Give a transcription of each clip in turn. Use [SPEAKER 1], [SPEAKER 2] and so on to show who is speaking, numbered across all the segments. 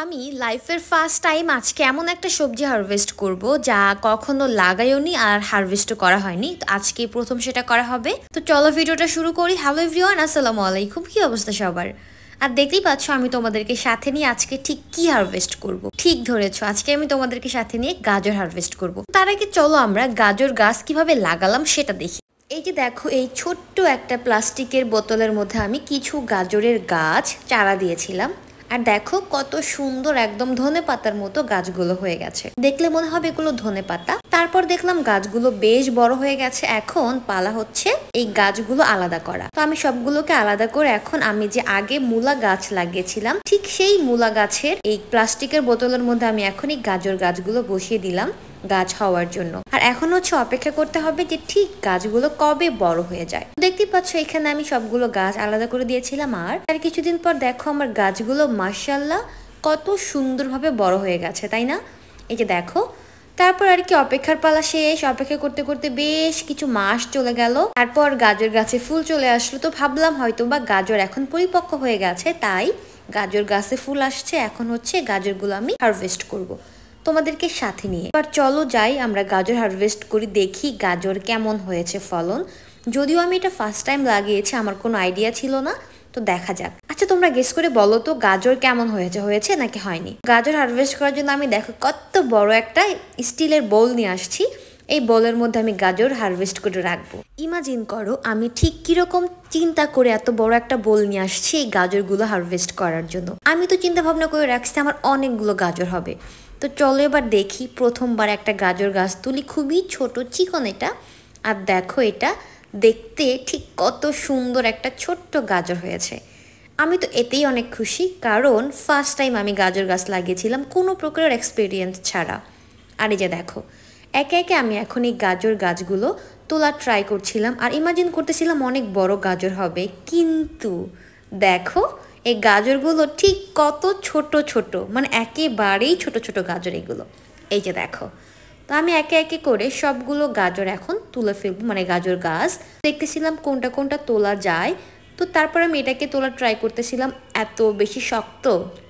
[SPEAKER 1] আমি লাইফের first time আজকে এমন একটা সবজি হারভেস্ট করব যা কখনো লাগাইওনি আর হারভেস্টও করা হয়নি। তো আজকে প্রথম সেটা করা হবে। তো চলো ভিডিওটা শুরু করি। হ্যালো এভরিওয়ান, আসসালামু আলাইকুম। কি অবস্থা সবার? আর দেখতেই পাচ্ছ আমি তোমাদেরকে সাথে নিয়ে আজকে ঠিক কি হারভেস্ট করব। ঠিক ধরেছো, আজকে আমি তোমাদেরকে সাথে নিয়ে গাজর হারভেস্ট করব। তার আগে চলো আমরা গাজর গাছ কিভাবে লাগালাম সেটা দেখি। এই যে দেখো, এই ছোট্ট একটা প্লাস্টিকের বোতলের মধ্যে আমি কিছু গাজরের গাছ চারা দিয়েছিলাম। আর দেখো কত সুন্দর, একদম ধনে পাতার মতো গাছগুলো হয়ে গেছে। দেখলে মনে হবে এগুলো ধনে পাতা। তারপর দেখলাম গাছগুলো বেশ বড় হয়ে গেছে। এখন পালা হচ্ছে এই গাছগুলো আলাদা করা। তো আমি সবগুলোকে আলাদা করে এখন আমি যে আগে মূলা গাছ লাগিয়েছিলাম ঠিক সেই মূলা গাছের এই প্লাস্টিকের বোতলের মধ্যে আমি এখন এই গাজর গাছগুলো বসিয়ে দিলাম গাছ হওয়ার জন্য। আর এখন হচ্ছে অপেক্ষা করতে হবে যে ঠিক গাছগুলো কবে বড় হয়ে যায়। দেখতেই পাচ্ছ এখানে আমি সবগুলো গাছ আলাদা করে দিয়েছিলাম। আর কিছুদিন পর দেখো আমার গাছগুলো মাশাআল্লাহ কত সুন্দরভাবে বড় হয়ে গেছে, তাই না? এই যে দেখো, তারপর আর কি অপেক্ষার পালা শেষ। অপেক্ষা করতে করতে বেশ কিছু মাস চলে গেল। তারপর গাজর গাছে ফুল চলে আসলো। তো ভাবলাম হয়তো বা গাজর এখন পরিপক্ক হয়ে গেছে, তাই গাজর গাছে ফুল আসছে। এখন হচ্ছে গাজরগুলো আমি হারভেস্ট করব তোমাদেরকে সাথে নিয়ে। এবার চলো যাই, আমরা গাজর হারভেস্ট করি, দেখি গাজর কেমন হয়েছে ফলন। যদিও আমি এটা ফার্স্ট টাইম লাগিয়েছি, আমার কোনো আইডিয়া ছিল না। তো দেখা যাক। আচ্ছা তোমরা গেস করে বলো তো গাজর কেমন হয়েছে, হয়েছে নাকি হয়নি? গাজর হারভেস্ট করার জন্য আমি দেখো কত বড় একটা স্টিলের বোল নিয়ে আসছি। এই বোলের মধ্যে আমি গাজর হারভেস্ট করে রাখবো। ইমাজিন করো আমি ঠিক কিরকম চিন্তা করে এত বড় একটা বোল নিয়ে আসছি এই গাজরগুলো হারভেস্ট করার জন্য। আমি তো চিন্তা ভাবনা করে রাখছি আমার অনেকগুলো গাজর হবে। তো চলো এবার দেখি, প্রথমবার একটা গাজর গাছ তুলি, খুবই ছোট চিকন এটা। আর দেখো এটা দেখতে ঠিক কত সুন্দর একটা ছোট্ট গাজর হয়েছে। আমি তো এতেই অনেক খুশি, কারণ ফার্স্ট টাইম আমি গাজর গাছ লাগিয়েছিলাম কোনো প্রকারের এক্সপিরিয়েন্স ছাড়া। আর এই যে দেখো একে একে আমি এখন এই গাজর গাছগুলো তোলার ট্রাই করছিলাম আর ইমাজিন করতেছিলাম অনেক বড় গাজর হবে। কিন্তু দেখো এই গাজরগুলো ঠিক কত ছোট ছোট, মানে একেবারেই ছোট ছোট গাজর এগুলো। এই যে দেখো, তো আমি একে একে করে সবগুলো গাজর এখন তুলে ফেলবো, মানে গাজর গাছ দেখতেছিলাম কোনটা কোনটা তোলা যায়। তো তারপর আমি এটাকে তোলা ট্রাই করতেছিলাম, এত বেশি শক্ত।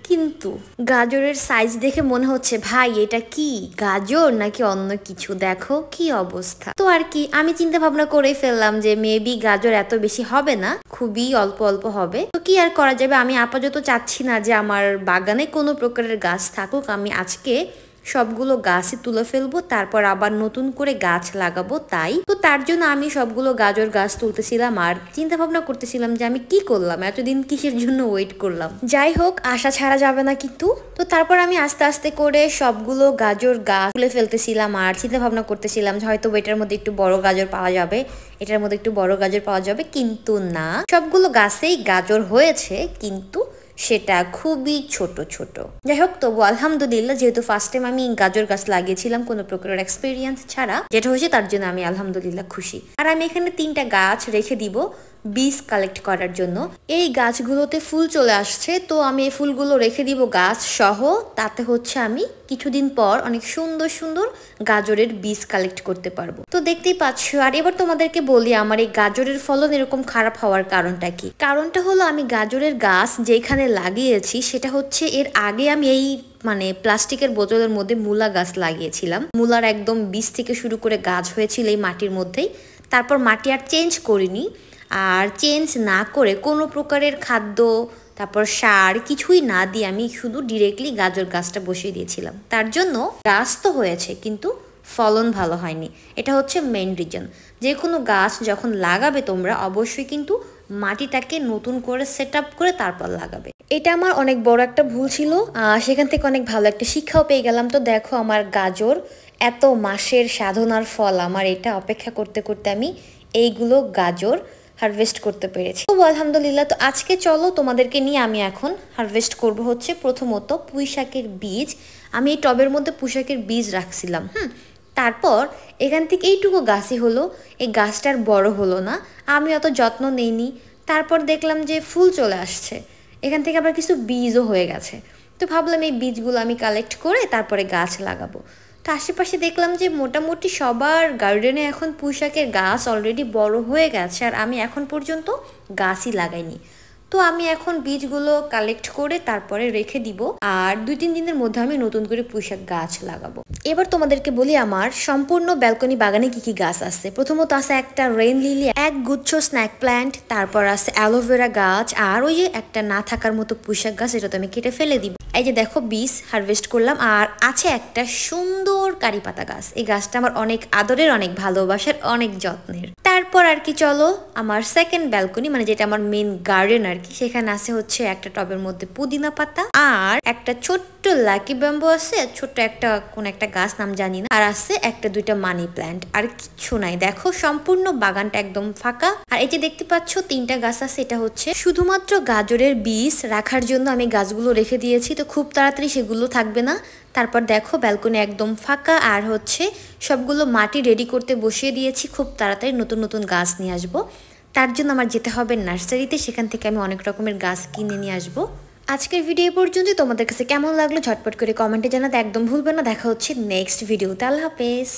[SPEAKER 1] কিন্তু গাজরের সাইজ দেখে মনে হচ্ছে ভাই এটা কি গাজর নাকি অন্য কিছু, দেখো কি অবস্থা। তো আর কি আমি চিন্তা ভাবনা করেই ফেললাম যে মেবি গাজর এত বেশি হবে না, খুবই অল্প অল্প হবে। তো কি আর করা যাবে, আমি আপাতত চাচ্ছি না যে আমার বাগানে কোনো প্রকারের গাছ থাকুক। আমি আজকে সবগুলো গাছই তুলে ফেলবো, তারপর আবার নতুন করে গাছ লাগাবো। তাই তো তার জন্য আমি সবগুলো গাজর গাছ তুলতেছিলাম আর চিন্তা ভাবনা করতেছিলাম যে আমি কি করলাম, এতদিন কিসের জন্য ওয়েট করলাম। যাই হোক, আশা ছাড়া যাবে না কিন্তু। তো তারপর আমি আস্তে আস্তে করে সবগুলো গাজর গাছ তুলে ফেলতেছিলাম আর চিন্তা ভাবনা করতেছিলাম যে হয়তো এটার মধ্যে একটু বড় গাজর পাওয়া যাবে, এটার মধ্যে একটু বড় গাজর পাওয়া যাবে। কিন্তু না, সবগুলো গাছেই গাজর হয়েছে, কিন্তু সেটা খুবই ছোট ছোট। যাই হোক, তবু আলহামদুলিল্লাহ, যেহেতু ফার্স্ট টাইম আমি গাজর গাছ লাগিয়েছিলাম কোনো প্রকারের এক্সপিরিয়েন্স ছাড়া, যেটা হয়েছে তার জন্য আমি আলহামদুলিল্লাহ খুশি। আর আমি এখানে 3টা গাছ রেখে দিব বীজ কালেক্ট করার জন্য। এই গাছগুলোতে ফুল চলে আসছে, তো আমি এই ফুলগুলো রেখে দিব গাছ সহ। তাতে হচ্ছে আমি কিছুদিন পর অনেক সুন্দর সুন্দর গাজরের বীজ কালেক্ট করতে পারবো। তো দেখতেই পাচ্ছ। আর এবার তোমাদেরকে বলি আমার এই গাজরের ফলন এরকম খারাপ হওয়ার কারণটা কি। কারণটা হলো আমি গাজরের গাছ যেখানে লাগিয়েছি সেটা হচ্ছে এর আগে আমি এই মানে প্লাস্টিকের বোতলের মধ্যে মূলা গাছ লাগিয়েছিলাম। মূলার একদম বীজ থেকে শুরু করে গাছ হয়েছিল এই মাটির মধ্যেই। তারপর মাটি আর চেঞ্জ করিনি, আর চেঞ্জ না করে কোনো প্রকারের খাদ্য তারপর সার কিছুই না দিয়ে আমি শুধু ডিরেক্টলি গাজর গাছটা বসিয়ে দিয়েছিলাম। তার জন্য গাছ তো হয়েছে কিন্তু ফলন ভালো হয়নি। এটা হচ্ছে মেইন রিজন। যে কোনো গাছ যখন লাগাবে তোমরা অবশ্যই কিন্তু মাটিটাকে নতুন করে সেট আপ করে তারপর লাগাবে। এটা আমার অনেক বড় একটা ভুল ছিল, সেখান থেকে অনেক ভালো একটা শিক্ষাও পেয়ে গেলাম। তো দেখো আমার গাজর এত মাসের সাধনার ফল, আমার এটা অপেক্ষা করতে করতে আমি এইগুলো গাজর হারভেস্ট করতে পেরেছি। তো আলহামদুলিল্লাহ। তো আজকে চলো তোমাদেরকে নিয়ে আমি এখন হারভেস্ট করব হচ্ছে প্রথমত পুঁই শাকের বীজ। আমি এই টবের মধ্যে পুঁই শাকের বীজ রাখছিলাম। তারপর এখান থেকে এইটুকু গাছই হলো, এই গাছটার বড় হলো না, আমি অত যত্ন নেইনি। তারপর দেখলাম যে ফুল চলে আসছে, এখান থেকে আবার কিছু বীজও হয়ে গেছে। তো ভাবলাম এই বীজগুলো আমি কালেক্ট করে তারপরে গাছ লাগাবো। তো আশেপাশে দেখলাম যে মোটামুটি সবার গার্ডেনে এখন পুঁই শাকের গাছ অলরেডি বড় হয়ে গেছে, আর আমি এখন পর্যন্ত গাছই লাগাইনি। তো আমি এখন বীজগুলো কালেক্ট করে তারপরে রেখে দিব, আর 2-3 দিনের মধ্যে আমি নতুন করে পুঁইশাক গাছ লাগাবো। এবার তোমাদেরকে বলি আমার সম্পূর্ণ ব্যালকনি বাগানে কি কি গাছ আছে। প্রথমত আছে একটা রেইন লিলি, এক গুচ্ছ স্ন্যাক প্ল্যান্ট, তারপর আছে অ্যালোভেরা গাছ, আর ওই যে একটা না থাকার মতো পুঁইশাক গাছ, এটা তো আমি কেটে ফেলে দিব। এই যে দেখো বীজ হারভেস্ট করলাম। আর আছে একটা সুন্দর কারি পাতা গাছ, এই গাছটা আমার অনেক আদরের, অনেক ভালোবাসার, অনেক যত্নের। তারপর আর কি চলো আমার সেকেন্ড ব্যালকনি, মানে যেটা আমার মেন গার্ডেন আর কি, সেখানে আছে হচ্ছে একটা টবের মধ্যে পুদিনা পাতা, আর একটা ছোট্ট লাকি ব্যাম্বু আছে, ছোট্ট একটা কোন একটা গাছ নাম জানি না, আর আছে একটা 2টা মানি প্ল্যান্ট, আর কিচ্ছু নাই। দেখো সম্পূর্ণ বাগানটা একদম ফাঁকা। আর এই যে দেখতে পাচ্ছ 3টা গাছ আছে, এটা হচ্ছে শুধুমাত্র গাজরের বীজ রাখার জন্য আমি গাছগুলো রেখে দিয়েছি, তো খুব তাড়াতাড়ি সেগুলো থাকবে না। তারপর দেখো ব্যালকনি একদম ফাঁকা, আর হচ্ছে সবগুলো মাটি রেডি করতে বসিয়ে দিয়েছি, খুব তাড়াতাড়ি নতুন নতুন গাছ নিয়ে আসবো। তার জন্য আমার যেতে হবে নার্সারিতে, সেখান থেকে আমি অনেক রকমের গাছ কিনে নিয়ে আসবো। আজকের ভিডিও পর্যন্ত তোমাদের কাছে কেমন লাগলো ঝটপট করে কমেন্টে জানাতে একদম ভুলবে না। দেখা হচ্ছে নেক্সট ভিডিওতে। আল্লাহ হাফেজ।